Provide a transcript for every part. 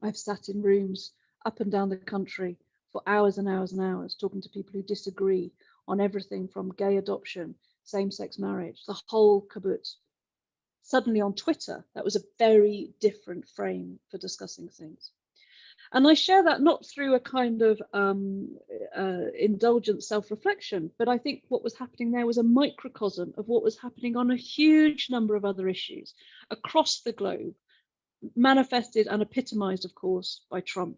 I've sat in rooms up and down the country for hours and hours and hours talking to people who disagree on everything from gay adoption, same-sex marriage, the whole caboose. Suddenly on Twitter, that was a very different frame for discussing things. And I share that not through a kind of indulgent self-reflection, but I think what was happening there was a microcosm of what was happening on a huge number of other issues across the globe, manifested and epitomized, of course, by Trump.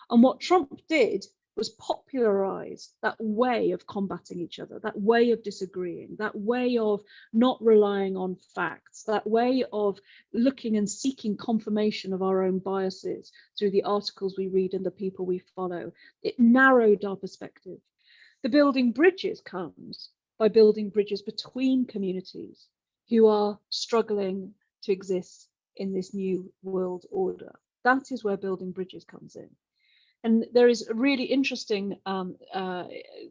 And what Trump did was popularize that way of combating each other, that way of disagreeing, that way of not relying on facts, that way of looking and seeking confirmation of our own biases through the articles we read and the people we follow. It narrowed our perspective. The building bridges comes by building bridges between communities who are struggling to exist in this new world order. That is where building bridges comes in. And there is a really interesting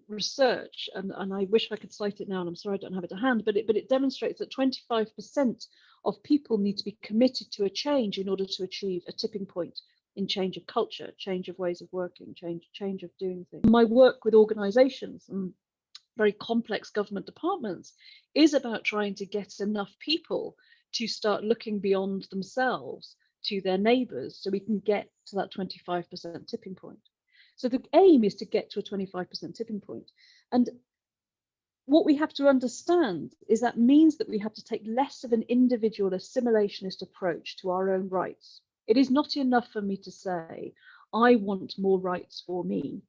research, and I wish I could cite it now, and I'm sorry I don't have it to hand, but it demonstrates that 25% of people need to be committed to a change in order to achieve a tipping point in change of culture, change of ways of working, change of doing things. My work with organizations and very complex government departments is about trying to get enough people to start looking beyond themselves to their neighbours so we can get to that 25% tipping point. So the aim is to get to a 25% tipping point. And what we have to understand is that means that we have to take less of an individual assimilationist approach to our own rights. It is not enough for me to say, I want more rights for me.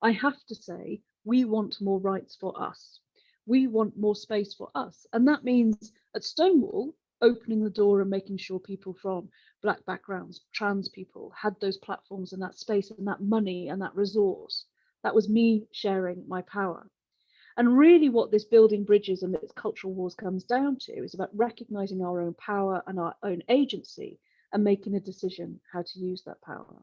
I have to say, we want more rights for us. We want more space for us. And that means at Stonewall, opening the door and making sure people from Black backgrounds, trans people, had those platforms and that space and that money and that resource. That was me sharing my power. And really what this building bridges and its cultural wars comes down to is about recognizing our own power and our own agency and making a decision how to use that power.